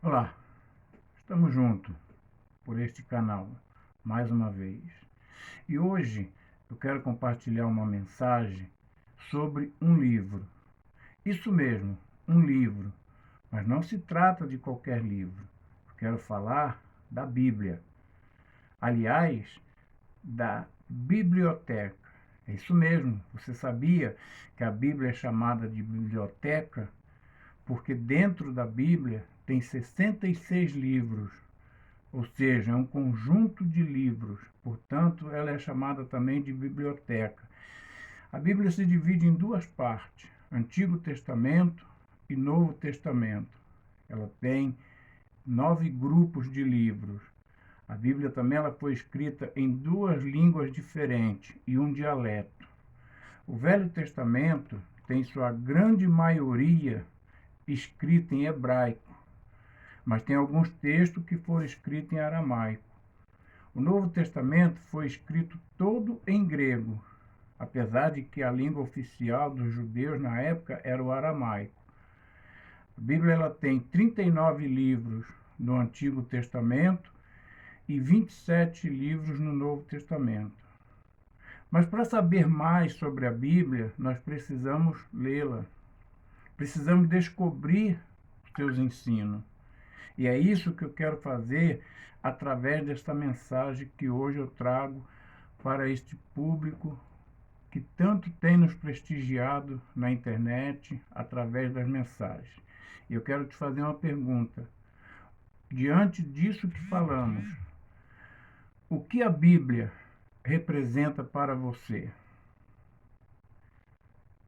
Olá, estamos juntos por este canal mais uma vez. E hoje eu quero compartilhar uma mensagem sobre um livro. Isso mesmo, um livro, mas não se trata de qualquer livro. Eu quero falar da Bíblia. Aliás, da biblioteca. É isso mesmo, você sabia que a Bíblia é chamada de biblioteca porque dentro da Bíblia tem 66 livros, ou seja, é um conjunto de livros. Portanto, ela é chamada também de biblioteca. A Bíblia se divide em duas partes: Antigo Testamento e Novo Testamento. Ela tem 9 grupos de livros. A Bíblia também ela foi escrita em duas línguas diferentes e um dialeto. O Velho Testamento tem sua grande maioria escrita em hebraico, mas tem alguns textos que foram escritos em aramaico. O Novo Testamento foi escrito todo em grego, apesar de que a língua oficial dos judeus na época era o aramaico. A Bíblia ela tem 39 livros no Antigo Testamento e 27 livros no Novo Testamento. Mas para saber mais sobre a Bíblia, nós precisamos lê-la. Precisamos descobrir seus ensinos. E é isso que eu quero fazer através desta mensagem que hoje eu trago para este público que tanto tem nos prestigiado na internet através das mensagens. E eu quero te fazer uma pergunta. Diante disso que falamos, o que a Bíblia representa para você?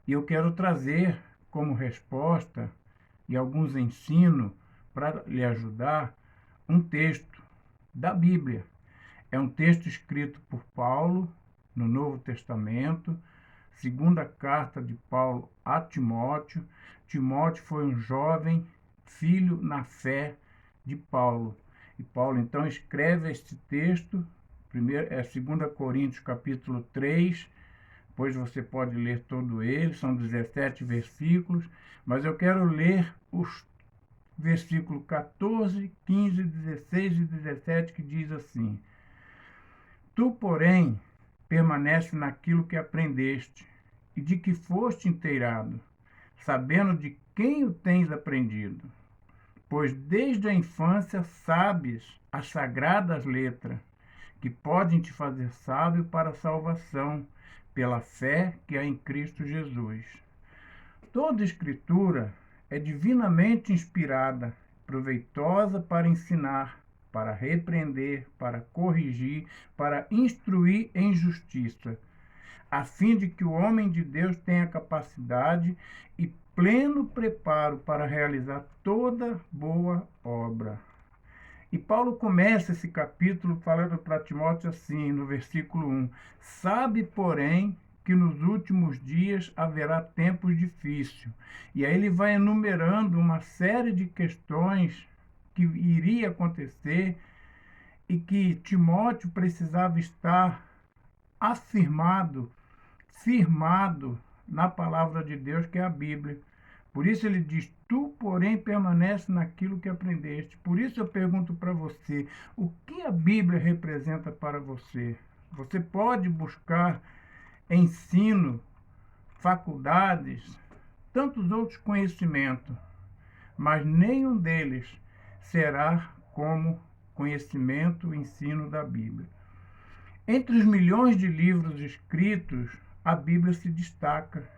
E eu quero trazer como resposta e alguns ensinos para lhe ajudar um texto da Bíblia. É um texto escrito por Paulo no Novo Testamento, segunda carta de Paulo a Timóteo. Timóteo foi um jovem filho na fé de Paulo. E Paulo então escreve este texto, primeiro é 2 Coríntios capítulo 3, depois você pode ler todo ele, são 17 versículos, mas eu quero ler os versículos 14, 15, 16 e 17 que diz assim: Tu, porém, permanece naquilo que aprendeste e de que foste inteirado, sabendo de quem o tens aprendido. Pois desde a infância sabes as sagradas letras, que podem te fazer sábio para a salvação, pela fé que há em Cristo Jesus. Toda escritura é divinamente inspirada, proveitosa para ensinar, para repreender, para corrigir, para instruir em justiça, a fim de que o homem de Deus tenha capacidade e pleno preparo para realizar toda boa obra. E Paulo começa esse capítulo falando para Timóteo assim, no versículo 1: Sabe, porém, que nos últimos dias haverá tempos difíceis. E aí ele vai enumerando uma série de questões que iria acontecer e que Timóteo precisava estar afirmado, firmado na palavra de Deus, que é a Bíblia. Por isso ele diz: Tu, porém, permanece naquilo que aprendeste. Por isso eu pergunto para você: o que a Bíblia representa para você? Você pode buscar ensino, faculdades, tantos outros conhecimentos, mas nenhum deles será como conhecimento e ensino da Bíblia. Entre os milhões de livros escritos, a Bíblia se destaca.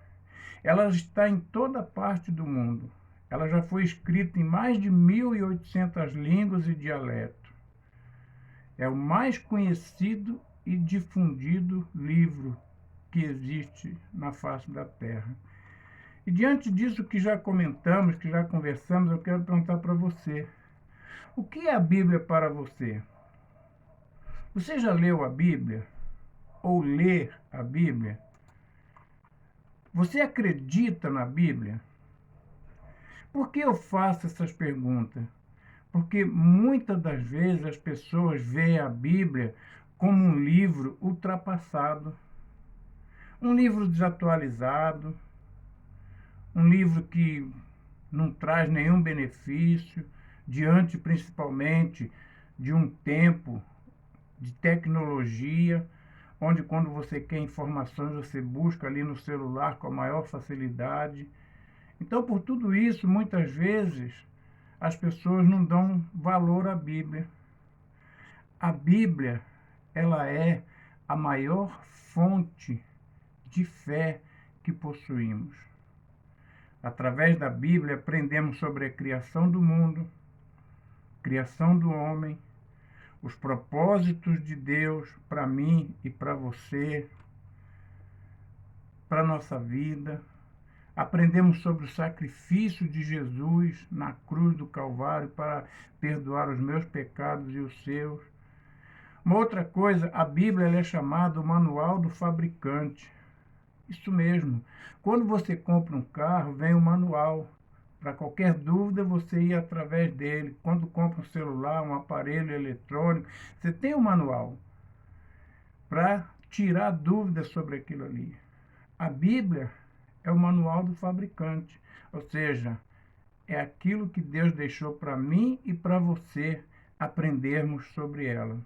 Ela está em toda parte do mundo. Ela já foi escrita em mais de 1.800 línguas e dialetos. É o mais conhecido e difundido livro que existe na face da Terra. E diante disso que já comentamos, que já conversamos, eu quero perguntar para você: o que é a Bíblia para você? Você já leu a Bíblia? Ou lê a Bíblia? Você acredita na Bíblia? Por que eu faço essas perguntas? Porque muitas das vezes as pessoas veem a Bíblia como um livro ultrapassado, um livro desatualizado, um livro que não traz nenhum benefício, diante principalmente de um tempo de tecnologia, onde quando você quer informações, você busca ali no celular com a maior facilidade. Então, por tudo isso, muitas vezes, as pessoas não dão valor à Bíblia. A Bíblia, ela é a maior fonte de fé que possuímos. Através da Bíblia, aprendemos sobre a criação do mundo, criação do homem, os propósitos de Deus para mim e para você, para a nossa vida. Aprendemos sobre o sacrifício de Jesus na cruz do Calvário para perdoar os meus pecados e os seus. Uma outra coisa, a Bíblia é chamada o manual do fabricante. Isso mesmo. Quando você compra um carro, vem o manual. Para qualquer dúvida, você ir através dele. Quando compra um celular, um aparelho eletrônico, você tem um manual para tirar dúvidas sobre aquilo ali. A Bíblia é o manual do fabricante, ou seja, é aquilo que Deus deixou para mim e para você aprendermos sobre ela.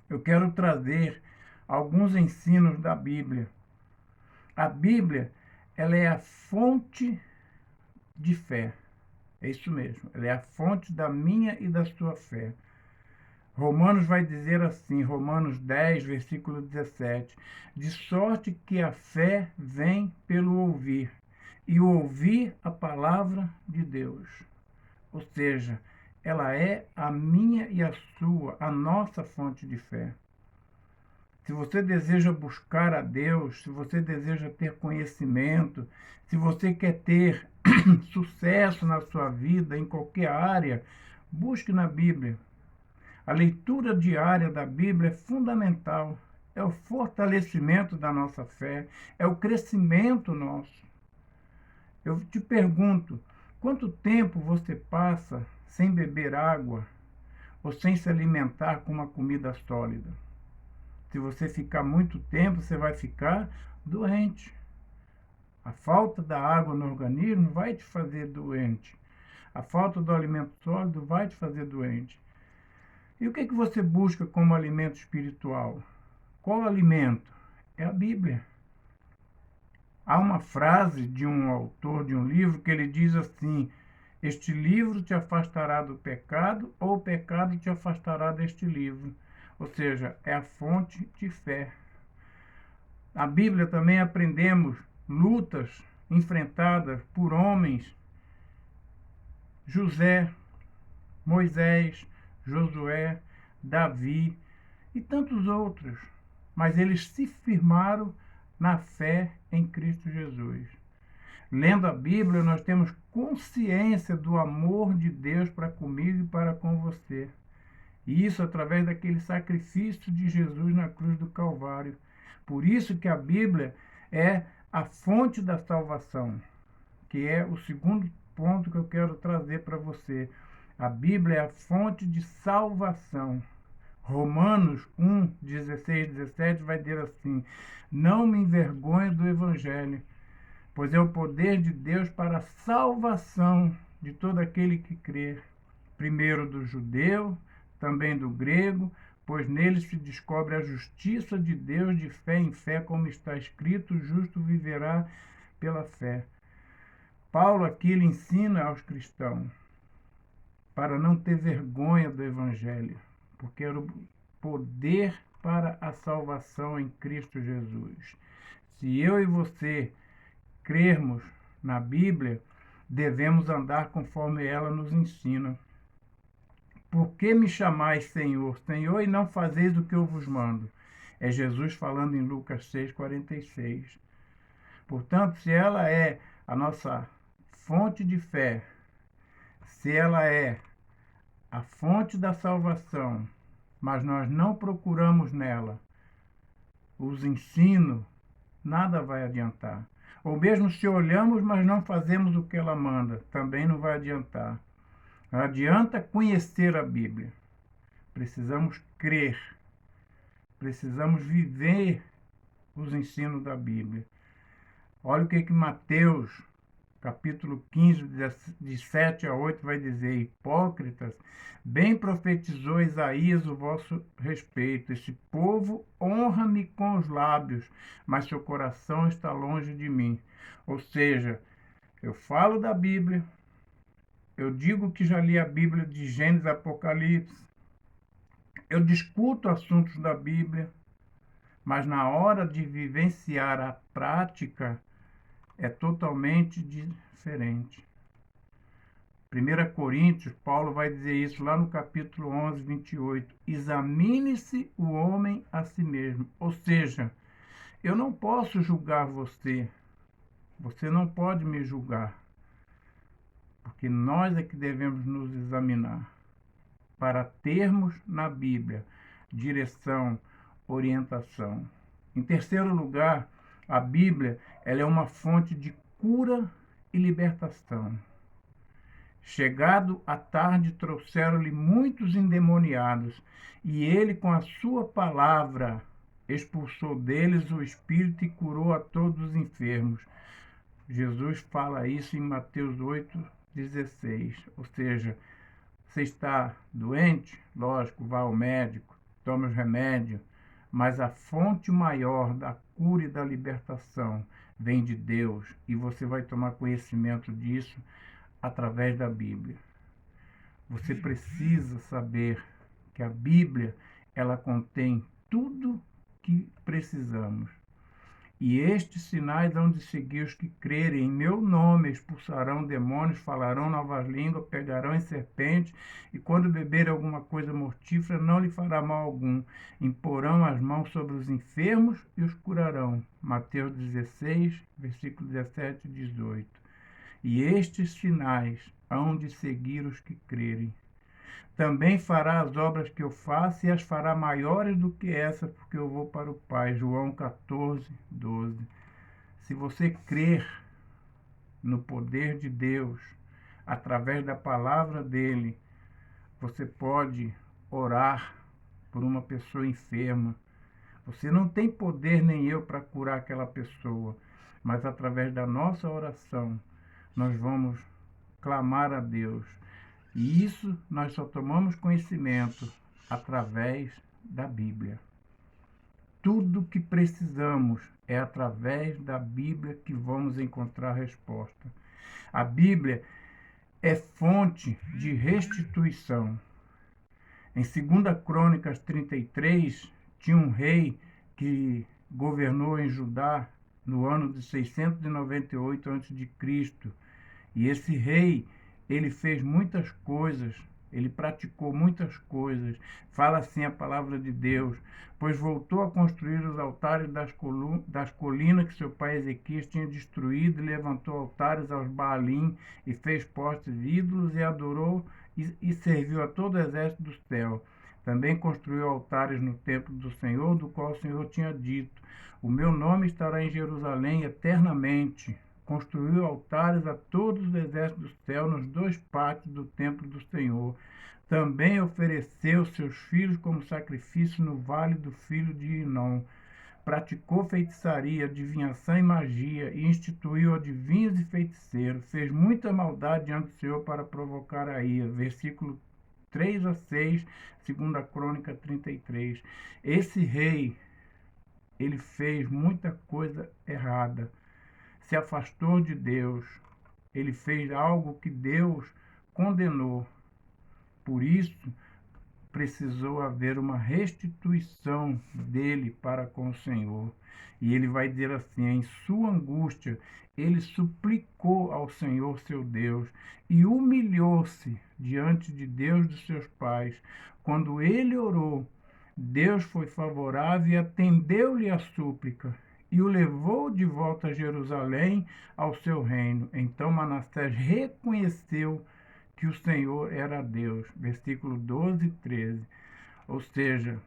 Eu quero trazer alguns ensinos da Bíblia. A Bíblia, ela é a fonte de fé. É isso mesmo, ela é a fonte da minha e da sua fé. Romanos vai dizer assim, Romanos 10, versículo 17, de sorte que a fé vem pelo ouvir, e o ouvir a palavra de Deus. Ou seja, ela é a minha e a sua, a nossa fonte de fé. Se você deseja buscar a Deus, se você deseja ter conhecimento, se você quer ter sucesso na sua vida, em qualquer área, busque na Bíblia. A leitura diária da Bíblia é fundamental. É o fortalecimento da nossa fé, é o crescimento nosso. Eu te pergunto, quanto tempo você passa sem beber água ou sem se alimentar com uma comida sólida? Se você ficar muito tempo, você vai ficar doente. A falta da água no organismo vai te fazer doente. A falta do alimento sólido vai te fazer doente. E o que você busca como alimento espiritual? Qual alimento? É a Bíblia. Há uma frase de um autor de um livro que ele diz assim: este livro te afastará do pecado, ou o pecado te afastará deste livro. Ou seja, é a fonte de fé. Na Bíblia também aprendemos lutas enfrentadas por homens: José, Moisés, Josué, Davi e tantos outros. Mas eles se firmaram na fé em Cristo Jesus. Lendo a Bíblia, nós temos consciência do amor de Deus para comigo e para com você. E isso através daquele sacrifício de Jesus na cruz do Calvário. Por isso que a Bíblia é a fonte da salvação, que é o segundo ponto que eu quero trazer para você. A Bíblia é a fonte de salvação. Romanos 1, 16, 17 vai dizer assim: não me envergonhe do Evangelho, pois é o poder de Deus para a salvação de todo aquele que crê, primeiro do judeu, também do grego, pois nele se descobre a justiça de Deus de fé em fé, como está escrito, o justo viverá pela fé. Paulo aqui ele ensina aos cristãos para não ter vergonha do Evangelho, porque era o poder para a salvação em Cristo Jesus. Se eu e você crermos na Bíblia, devemos andar conforme ela nos ensina. Por que me chamais Senhor, Senhor, e não fazeis o que eu vos mando? É Jesus falando em Lucas 6,46. Portanto, se ela é a nossa fonte de fé, se ela é a fonte da salvação, mas nós não procuramos nela os ensinos, nada vai adiantar. Ou mesmo se olhamos, mas não fazemos o que ela manda, também não vai adiantar. Não adianta conhecer a Bíblia. Precisamos crer. Precisamos viver os ensinos da Bíblia. Olha o que Mateus, capítulo 15, de 7 a 8, vai dizer: Hipócritas, bem profetizou Isaías o vosso respeito. Esse povo honra-me com os lábios, mas seu coração está longe de mim. Ou seja, eu falo da Bíblia, eu digo que já li a Bíblia de Gênesis a Apocalipse, eu discuto assuntos da Bíblia, mas na hora de vivenciar a prática é totalmente diferente. 1 Coríntios, Paulo vai dizer isso lá no capítulo 11, 28. Examine-se o homem a si mesmo. Ou seja, eu não posso julgar você. Você não pode me julgar. Porque nós é que devemos nos examinar para termos na Bíblia direção, orientação. Em terceiro lugar, a Bíblia ela é uma fonte de cura e libertação. Chegado à tarde, trouxeram-lhe muitos endemoniados, e ele, com a sua palavra, expulsou deles o espírito e curou a todos os enfermos. Jesus fala isso em Mateus 8,16. Ou seja, você está doente? Lógico, vá ao médico, tome os remédios, mas a fonte maior da cura e da libertação vem de Deus, e você vai tomar conhecimento disso através da Bíblia. Você precisa saber que a Bíblia, ela contém tudo que precisamos. E estes sinais hão de seguir os que crerem. Em meu nome expulsarão demônios, falarão novas línguas, pegarão em serpentes, e quando beberem alguma coisa mortífera, não lhe fará mal algum. Imporão as mãos sobre os enfermos e os curarão. Mateus 16, versículo 17 e 18. E estes sinais hão de seguir os que crerem. Também fará as obras que eu faço e as fará maiores do que essas, porque eu vou para o Pai. João 14, 12. Se você crer no poder de Deus, através da palavra dele, você pode orar por uma pessoa enferma. Você não tem poder nem eu para curar aquela pessoa, mas através da nossa oração, nós vamos clamar a Deus. E isso nós só tomamos conhecimento através da Bíblia. Tudo que precisamos é através da Bíblia que vamos encontrar a resposta. A Bíblia é fonte de restituição. Em 2 Crônicas 33, tinha um rei que governou em Judá no ano de 698 a.C. E esse rei, ele fez muitas coisas, ele praticou muitas coisas. Fala assim a palavra de Deus: pois voltou a construir os altares das colinas que seu pai Ezequias tinha destruído, e levantou altares aos Baalim, e fez postes ídolos, e adorou e serviu a todo o exército do céu. Também construiu altares no templo do Senhor, do qual o Senhor tinha dito: o meu nome estará em Jerusalém eternamente. Construiu altares a todos os exércitos do céu nos 2 pátios do templo do Senhor. Também ofereceu seus filhos como sacrifício no vale do filho de Inom. Praticou feitiçaria, adivinhação e magia, e instituiu adivinhos e feiticeiros. Fez muita maldade diante do Senhor para provocar a ira. Versículo 3 a 6, 2 Crônica 33. Esse rei, ele fez muita coisa errada. Se afastou de Deus. Ele fez algo que Deus condenou. Por isso, precisou haver uma restituição dele para com o Senhor. E ele vai dizer assim: em sua angústia, ele suplicou ao Senhor seu Deus e humilhou-se diante de Deus dos seus pais. Quando ele orou, Deus foi favorável e atendeu-lhe a súplica, e o levou de volta a Jerusalém, ao seu reino. Então Manassés reconheceu que o Senhor era Deus. Versículo 12 e 13. Ou seja,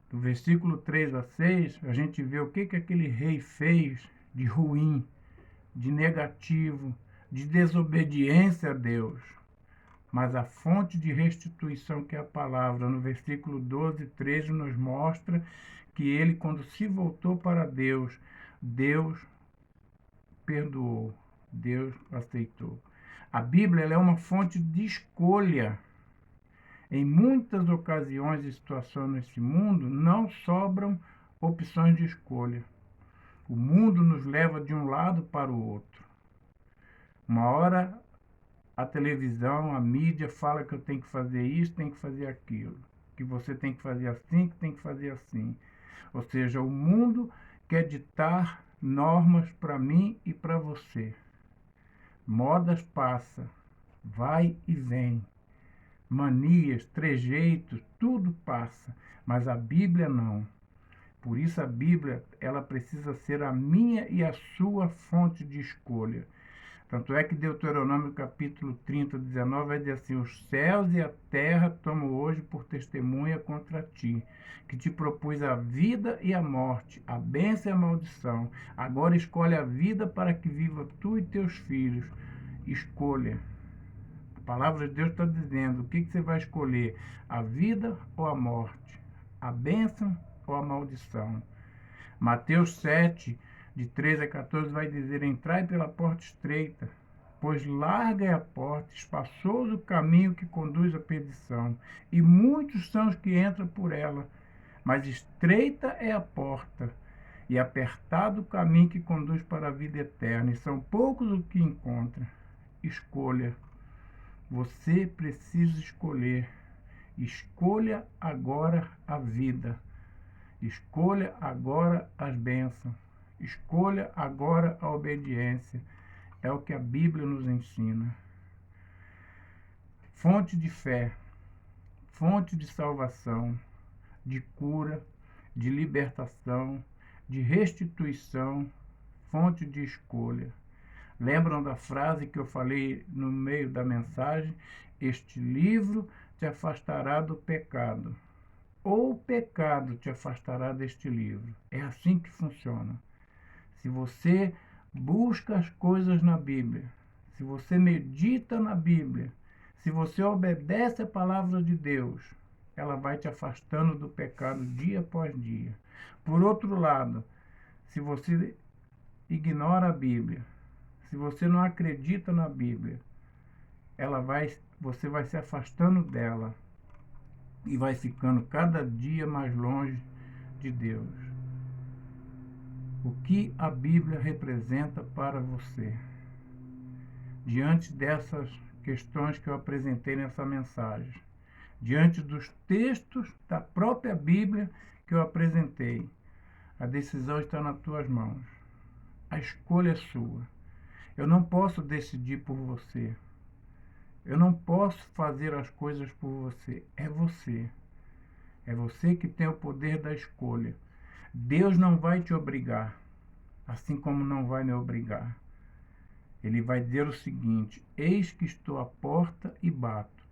do versículo 3 a 6, a gente vê o que aquele rei fez de ruim, de negativo, de desobediência a Deus. Mas a fonte de restituição, que é a palavra, no versículo 12 e 13, nos mostra que ele, quando se voltou para Deus, Deus perdoou. Deus aceitou. A Bíblia ela é uma fonte de escolha. Em muitas ocasiões e situações nesse mundo, não sobram opções de escolha. O mundo nos leva de um lado para o outro. Uma hora a televisão, a mídia fala que eu tenho que fazer isso, tenho que fazer aquilo, que você tem que fazer assim, que tem que fazer assim. Ou seja, o mundo quer ditar normas para mim e para você. Modas passa, vai e vem. Manias, trejeitos, tudo passa, mas a Bíblia não. Por isso a Bíblia, ela precisa ser a minha e a sua fonte de escolha. Tanto é que Deuteronômio capítulo 30, 19 vai dizer assim: os céus e a terra tomo hoje por testemunha contra ti, que te propus a vida e a morte, a bênção e a maldição. Agora escolhe a vida para que viva tu e teus filhos. Escolha. A palavra de Deus está dizendo: o que você vai escolher? A vida ou a morte? A bênção ou a maldição? Mateus 7, de 13 a 14, vai dizer: entrai pela porta estreita, pois larga é a porta, espaçoso o caminho que conduz à perdição, e muitos são os que entram por ela. Mas estreita é a porta, e apertado o caminho que conduz para a vida eterna, e são poucos os que encontram. Escolha. Você precisa escolher. Escolha agora a vida. Escolha agora as bênçãos. Escolha agora a obediência. É o que a Bíblia nos ensina. Fonte de fé, fonte de salvação, de cura, de libertação, de restituição, fonte de escolha. Lembram da frase que eu falei no meio da mensagem? Este livro te afastará do pecado, ou o pecado te afastará deste livro. É assim que funciona. Se você busca as coisas na Bíblia, se você medita na Bíblia, se você obedece a palavra de Deus, ela vai te afastando do pecado dia após dia. Por outro lado, se você ignora a Bíblia, se você não acredita na Bíblia, você vai se afastando dela e vai ficando cada dia mais longe de Deus. O que a Bíblia representa para você? Diante dessas questões que eu apresentei nessa mensagem, diante dos textos da própria Bíblia que eu apresentei, a decisão está nas tuas mãos. A escolha é sua. Eu não posso decidir por você. Eu não posso fazer as coisas por você. É você. É você que tem o poder da escolha. Deus não vai te obrigar, assim como não vai me obrigar. Ele vai dizer o seguinte: eis que estou à porta e bato.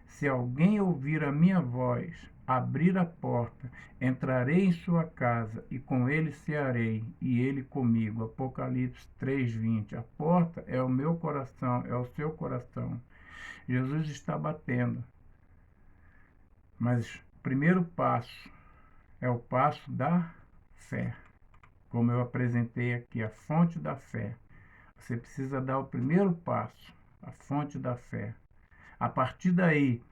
Se alguém ouvir a minha voz, abrir a porta, entrarei em sua casa e com ele cearei, e ele comigo. Apocalipse 3:20. A porta é o meu coração, é o seu coração. Jesus está batendo. Mas o primeiro passo é o passo da fé. Como eu apresentei aqui, a fonte da fé. Você precisa dar o primeiro passo, a fonte da fé. A partir daí,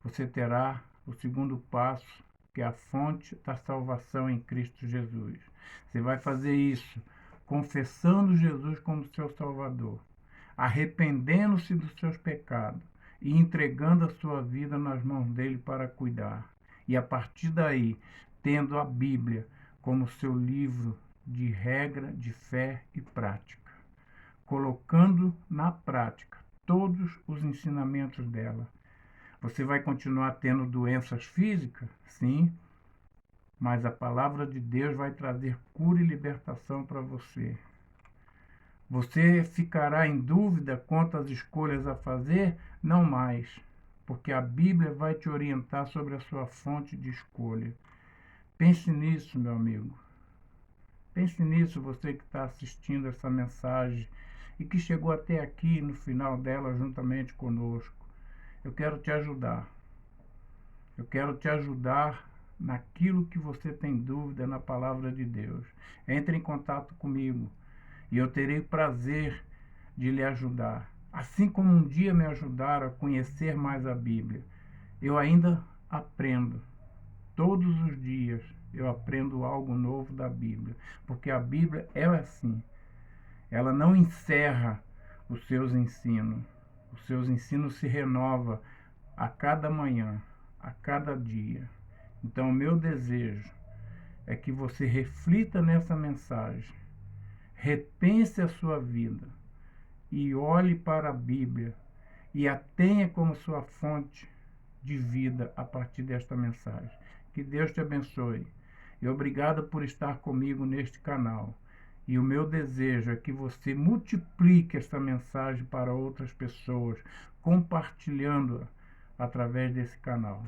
você terá o segundo passo, que é a fonte da salvação em Cristo Jesus. Você vai fazer isso confessando Jesus como seu Salvador, arrependendo-se dos seus pecados e entregando a sua vida nas mãos dele para cuidar. E a partir daí, tendo a Bíblia como seu livro de regra, de fé e prática, colocando na prática todos os ensinamentos dela. Você vai continuar tendo doenças físicas? Sim, mas a palavra de Deus vai trazer cura e libertação para você. Você ficará em dúvida quanto às escolhas a fazer? Não mais, porque a Bíblia vai te orientar sobre a sua fonte de escolha. Pense nisso, meu amigo. Pense nisso, você que está assistindo essa mensagem e que chegou até aqui no final dela juntamente conosco. Eu quero te ajudar. Eu quero te ajudar naquilo que você tem dúvida na palavra de Deus. Entre em contato comigo e eu terei prazer de lhe ajudar. Assim como um dia me ajudaram a conhecer mais a Bíblia, eu ainda aprendo. Todos os dias eu aprendo algo novo da Bíblia, porque a Bíblia é assim. Ela não encerra os seus ensinos. Os seus ensinos se renovam a cada manhã, a cada dia. Então, o meu desejo é que você reflita nessa mensagem, repense a sua vida e olhe para a Bíblia e a tenha como sua fonte de vida a partir desta mensagem. Que Deus te abençoe e obrigado por estar comigo neste canal. E o meu desejo é que você multiplique esta mensagem para outras pessoas, compartilhando-a através desse canal.